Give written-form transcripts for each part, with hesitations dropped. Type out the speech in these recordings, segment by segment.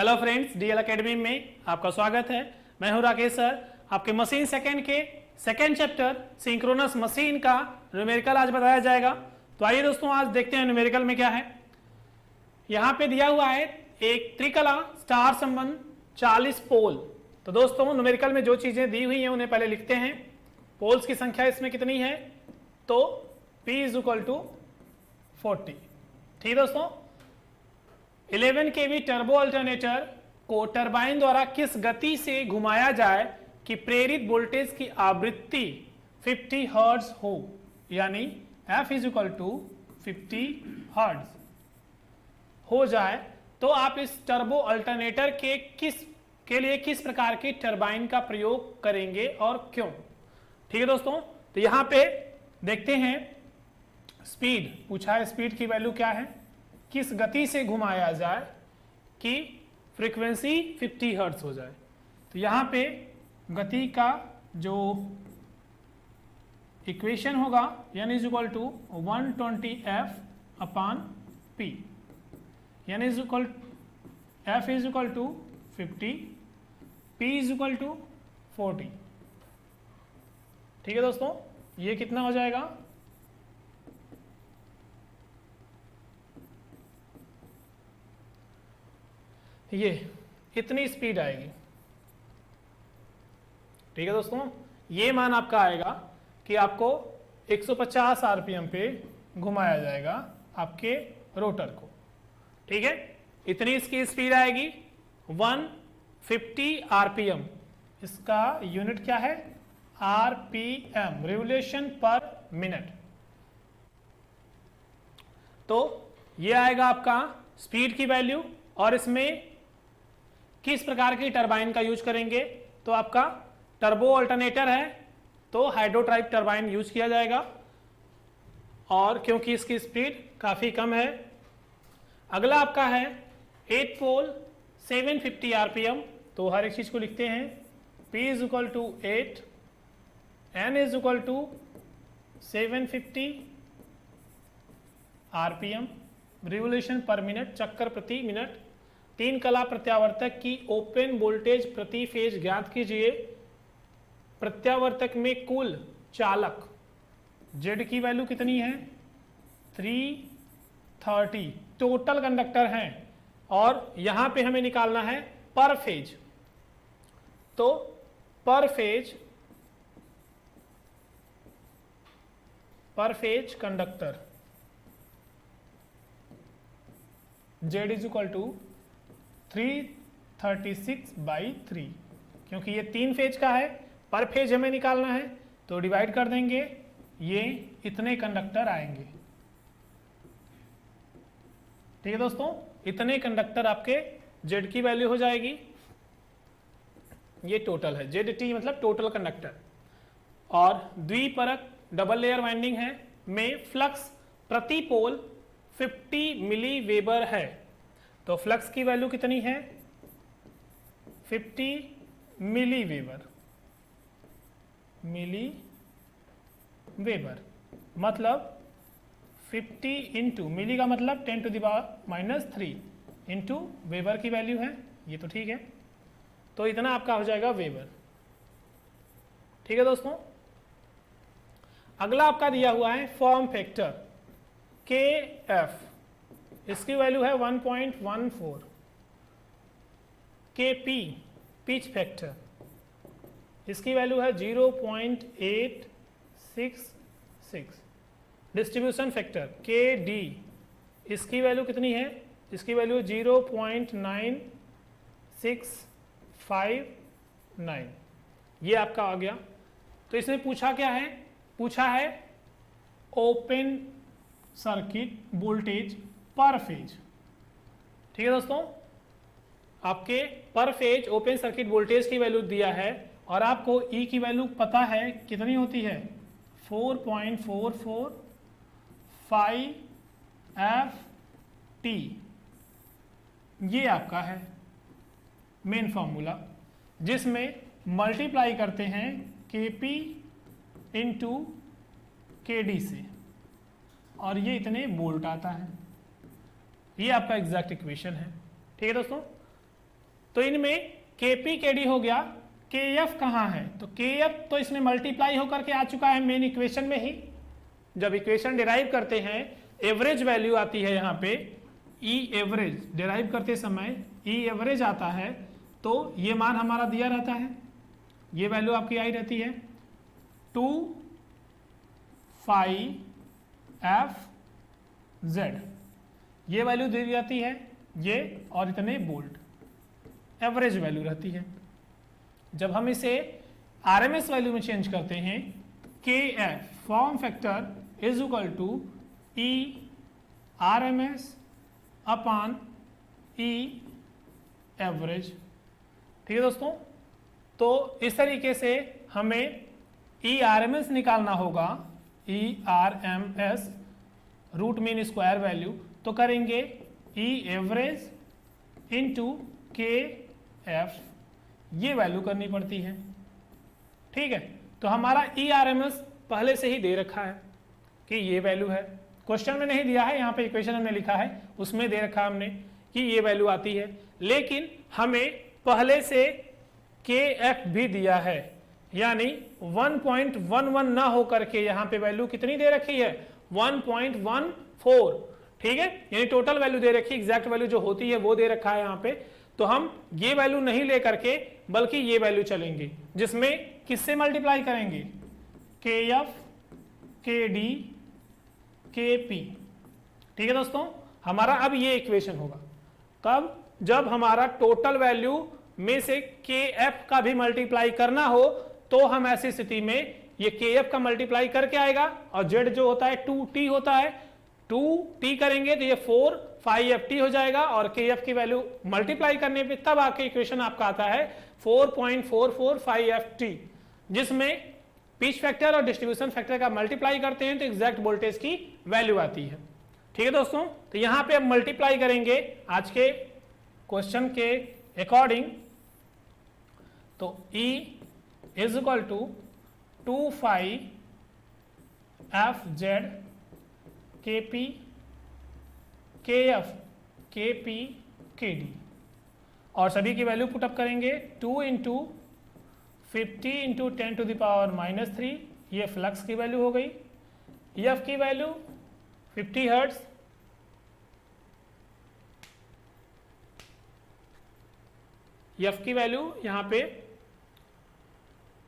Hello friends, DL academy में आपका स्वागत है। मैं हूं राकेश सर। आपके मशीन सेकंड के सेकंड चैप्टर सिंक्रोनस मशीन का न्यूमेरिकल आज बताया जाएगा। तो आइए दोस्तों, आज देखते हैं न्यूमेरिकल में क्या है। यहां पे दिया हुआ है एक त्रिकला स्टार संबंध 40 पोल। तो दोस्तों, न्यूमेरिकल में जो चीजें दी हुई हैं उन्हें पहले लिखते हैं। पोल्स की संख्या इसमें कितनी है, तो P = 40। ठीक दोस्तों, 11 kV टर्बो अल्टरनेटर को टरबाइन द्वारा किस गति से घुमाया जाए कि प्रेरित वोल्टेज की आवृत्ति 50 हर्ट्ज हो, यानी F = 50 हर्ट्ज हो जाए। तो आप इस टर्बो अल्टरनेटर के लिए किस प्रकार की टरबाइन का प्रयोग करेंगे और क्यों। ठीक है दोस्तों, तो यहां पे देखते हैं स्पीड पूछा है। स्पीड की वैल्यू क्या है, किस गति से घुमाया जाए कि फ्रीक्वेंसी 50 हर्ट्ज हो जाए। तो यहां पे गति का जो इक्वेशन होगा यानी = 120F/P, यानी F = 50, P = 40। ठीक है दोस्तों, ये कितना हो जाएगा, ये इतनी स्पीड आएगी। ठीक है दोस्तों, ये मान आपका आएगा कि आपको 150 आरपीएम पे घुमाया जाएगा आपके रोटर को। ठीक है, इतनी इसकी स्पीड आएगी 150 आरपीएम। इसका यूनिट क्या है, आरपीएम, रिवोल्यूशन पर मिनट। तो ये आएगा आपका स्पीड की वैल्यू। और इसमें किस प्रकार की टरबाइन का यूज करेंगे, तो आपका टर्बो अल्टरनेटर है तो हाइड्रोट्राइप टरबाइन यूज किया जाएगा। और क्योंकि इसकी स्पीड काफी कम है। अगला आपका है 8 पोल 750 आरपीएम। तो हर एक चीज को लिखते हैं, P = 8, N = 750 RPM, revolution per minute, चक्कर प्रति मिनट। 3 कला प्रत्यावर्तक की ओपन वोल्टेज प्रति फेज ज्ञात कीजिए। प्रत्यावर्तक में कुल चालक Z की वैल्यू कितनी है, 330 टोटल कंडक्टर हैं। और यहां पे हमें निकालना है पर फेज। तो पर फेज कंडक्टर Z = 336/3, क्योंकि ये 3 फेज का है, पर फेज हमें निकालना है तो डिवाइड कर देंगे, ये इतने कंडक्टर आएंगे। ठीक है दोस्तों, इतने कंडक्टर आपके Z की वैल्यू हो जाएगी। ये टोटल है, ZT मतलब टोटल कंडक्टर। और द्विपरक डबल लेयर वाइंडिंग है में फ्लक्स प्रति पोल 50 मिली वेबर है। तो फ्लक्स की वैल्यू कितनी है, 50 मिली वेबर, मतलब 50 इंटू मिली का मतलब 10⁻³ इंटू वेबर की वैल्यू है। ये तो ठीक है, तो इतना आपका हो जाएगा वेबर। ठीक है दोस्तों, अगला आपका दिया हुआ है फॉर्म फैक्टर KF। इसकी वैल्यू है 1.14। KP पिच फैक्टर, इसकी वैल्यू है 0.866। डिस्ट्रीब्यूशन फैक्टर KD, इसकी वैल्यू कितनी है, इसकी वैल्यू 0.9659। ये आपका आ गया। तो इसमें पूछा क्या है, पूछा है ओपन सर्किट वोल्टेज पर फेज। ठीक है दोस्तों, आपके पर फेज ओपन सर्किट वोल्टेज की वैल्यू दिया है और आपको E की वैल्यू पता है कितनी होती है, 4.445 T। ये आपका है मेन फॉर्मूला, जिसमें मल्टीप्लाई करते हैं KP इंटू KD से, और ये इतने वोल्ट आता है। ये आपका एग्जैक्ट इक्वेशन है। ठीक है दोस्तों, तो इनमें Kp Kd हो गया, Kf कहाँ है, तो Kf तो इसमें मल्टीप्लाई होकर के आ चुका है मेन इक्वेशन में ही। जब इक्वेशन डिराइव करते हैं एवरेज वैल्यू आती है यहाँ पे ई एवरेज, डिराइव करते समय ई एवरेज आता है, तो ये मान हमारा दिया रहता है, ये वैल्यू आपकी आई रहती है 2πf(z), ये वैल्यू दी जाती है ये, और इतने बोल्ट एवरेज वैल्यू रहती है। जब हम इसे आरएमएस वैल्यू में चेंज करते हैं, Kf form factor is equal to E RMS upon E average. ठीक है दोस्तों, तो इस तरीके से हमें ई आरएमएस निकालना होगा, E RMS root mean square value, तो करेंगे E average into K F, ये वैल्यू करनी पड़ती है। ठीक है, तो हमारा ई आरएमएस पहले से ही दे रखा है कि ये वैल्यू है, क्वेश्चन में नहीं दिया है, यहाँ पे इक्वेशन हमने लिखा है उसमें दे रखा हमने कि ये वैल्यू आती है, लेकिन हमें पहले से के एफ भी दिया है, यानी 1.11 ना हो करके यहाँ पे वैल्यू कितनी दे रखी है 1.14। ठीक है, यानी टोटल वैल्यू दे रखी है, एग्जैक्ट वैल्यू जो होती है वो दे रखा है यहाँ पे। तो हम ये वैल्यू नहीं ले करके बल्कि ये वैल्यू चलेंगे, जिसमें किससे मल्टीप्लाई करेंगे, के एफ के डी के पी। ठीक है दोस्तों, हमारा अब ये इक्वेशन होगा कब, जब हमारा टोटल वैल्यू में से के एफ का भी मल्टीप्लाई करना हो, तो हम ऐसी स्थिति में ये के एफ का मल्टीप्लाई करके आएगा, और जेड जो होता है 2t होता है, 2t करेंगे तो ये 4πft हो जाएगा, और के एफ की वैल्यू मल्टीप्लाई करने पे तब आपके इक्वेशन आपका आता है 4.445ft, जिसमें पिच फैक्टर और डिस्ट्रीब्यूशन फैक्टर का मल्टीप्लाई करते हैं तो एग्जैक्ट वोल्टेज की वैल्यू आती है। ठीक है दोस्तों, तो यहां पे अब मल्टीप्लाई करेंगे आज के क्वेश्चन के अकॉर्डिंग, तो E is equal to 2πfz kp kf kp kd, और सभी की वैल्यू पुटअप करेंगे 2 इंटू 50 इंटू 10⁻⁻3, ये फ्लक्स की वैल्यू हो गई। एफ की वैल्यू 50 हर्ट्ज, एफ की वैल्यू यहाँ पे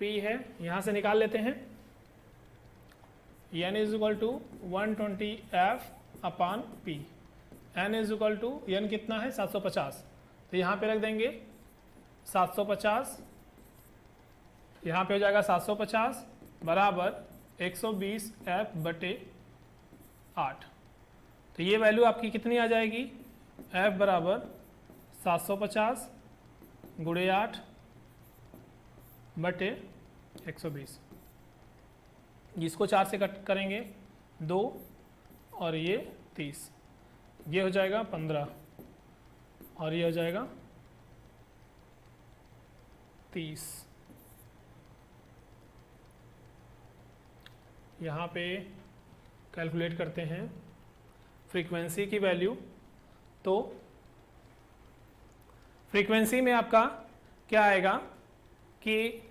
P है, यहाँ से निकाल लेते हैं, n is equal to 120f upon P, n is equal to n कितना है 750, तो यहाँ पे रख देंगे 750, यहाँ पे हो जाएगा 750 बराबर 120f/8, तो ये वैल्यू आपकी कितनी आ जाएगी, f बराबर 750 गुणे 8/120, जिसको 4 से कट करेंगे 2 और ये 30, ये हो जाएगा 15 और ये हो जाएगा 30। यहाँ पे कैलकुलेट करते हैं फ्रीक्वेंसी की वैल्यू, तो फ्रीक्वेंसी में आपका क्या आएगा कि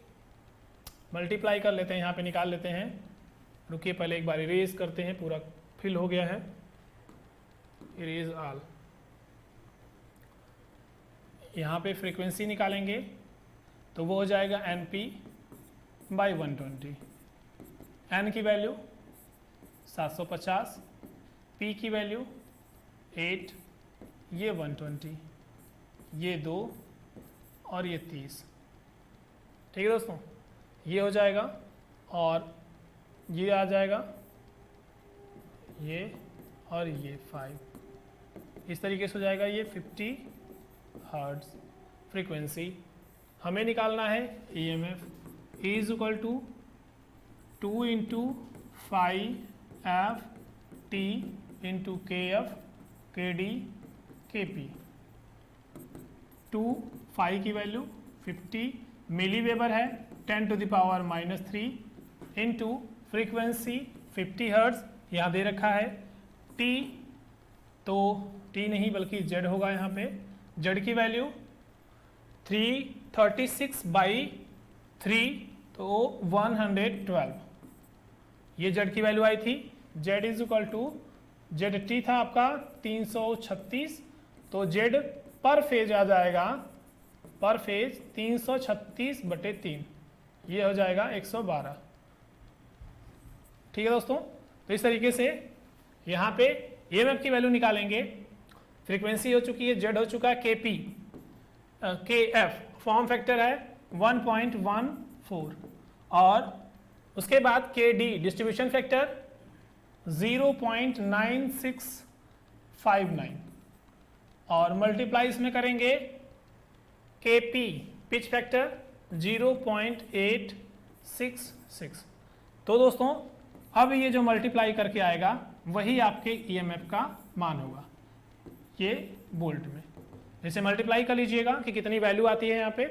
मल्टीप्लाई कर लेते हैं, यहाँ पे निकाल लेते हैं, रुकिए पहले एक बार इरेज करते हैं, पूरा फिल हो गया है, इरेज ऑल। यहाँ पे फ्रीक्वेंसी निकालेंगे तो वो हो जाएगा NP/120, n की वैल्यू 750, p की वैल्यू 8, ये 120, ये 2 और ये 30। ठीक है दोस्तों, ये हो जाएगा और ये आ जाएगा, ये और ये 5, इस तरीके से हो जाएगा ये 50 हर्ट्ज फ्रीक्वेंसी। हमें निकालना है EMF, E is equal to 2 into 5f t into kf kd kp। 2 phi की वैल्यू 50 मिली वेबर है, 10⁻³ इंटू फ्रीक्वेंसी 50 हर्ट्ज यहाँ दे रखा है, t तो t नहीं बल्कि z होगा, यहाँ पे z की वैल्यू 336/3 तो 112 ये जेड की वैल्यू आई थी। Z is equal to Z T था आपका 336 तो जेड पर फेज आ जाएगा, पर फेज 336/3 ये हो जाएगा 112। ठीक है दोस्तों, तो इस तरीके से यहाँ पे ईएमएफ की वैल्यू निकालेंगे। फ्रीक्वेंसी हो चुकी है, जेड हो चुका है, के पी के एफ फॉर्म फैक्टर है 1.14 और उसके बाद के डी डिस्ट्रीब्यूशन फैक्टर 0.9659 और मल्टीप्लाई इसमें करेंगे के पी पिच फैक्टर 0.866। तो दोस्तों अब ये जो मल्टीप्लाई करके आएगा वही आपके ईएमएफ का मान होगा ये वोल्ट में। जैसे मल्टीप्लाई कर लीजिएगा कि कितनी वैल्यू आती है यहाँ पे।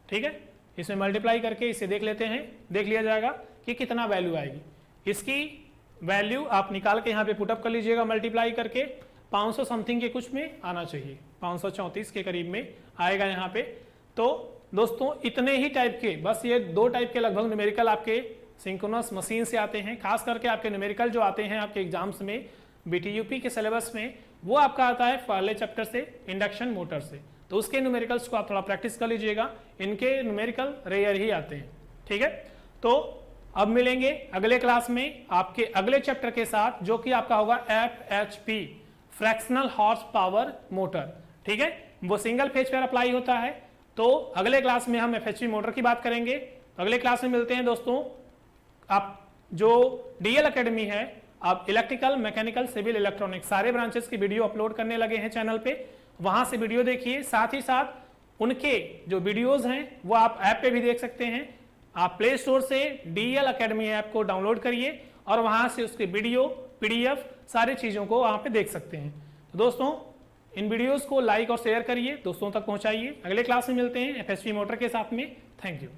ठीक है, इसमें मल्टीप्लाई करके इसे देख लेते हैं, देख लिया जाएगा कि कितना वैल्यू आएगी। इसकी वैल्यू आप निकाल के यहाँ पे पुटअप कर लीजिएगा मल्टीप्लाई करके, 500 समथिंग के कुछ में आना चाहिए, 534 के करीब में आएगा यहाँ पे। तो दोस्तों इतने ही टाइप के, बस ये 2 टाइप के लगभग न्यूमेरिकल आपके सिंक्रोनस मशीन से आते हैं। खास करके आपके न्यूमेरिकल जो आते हैं आपके एग्जाम्स में बीटीयूपी के सिलेबस में, वो आपका आता है पहले चैप्टर से इंडक्शन मोटर से। तो उसके न्यूमेरिकल्स को आप थोड़ा प्रैक्टिस कर लीजिएगा, इनके न्यूमेरिकल रेयर ही आते हैं। ठीक है, तो अब मिलेंगे अगले क्लास में आपके अगले चैप्टर के साथ, जो कि आपका होगा FHP fractional horse power motor. ठीक है, वो सिंगल फेज पर अप्लाई होता है। तो अगले क्लास में हम FHP मोटर की बात करेंगे। तो अगले क्लास में मिलते हैं दोस्तों। आप जो DL अकेडमी है, आप इलेक्ट्रिकल, मैकेनिकल, सिविल, इलेक्ट्रॉनिक सारे ब्रांचेस की वीडियो अपलोड करने लगे हैं चैनल पे, वहां से वीडियो देखिए। साथ ही साथ उनके जो वीडियोस हैं वो आप ऐप पे भी देख सकते हैं। आप प्ले स्टोर से DL अकेडमी ऐप को डाउनलोड करिए और वहां से उसके वीडियो, PDF सारी चीजों को वहां पे देख सकते हैं। तो दोस्तों इन वीडियोस को लाइक और शेयर करिए, दोस्तों तक पहुंचाइए। अगले क्लास में मिलते हैं FHP मोटर के साथ में। Thank you.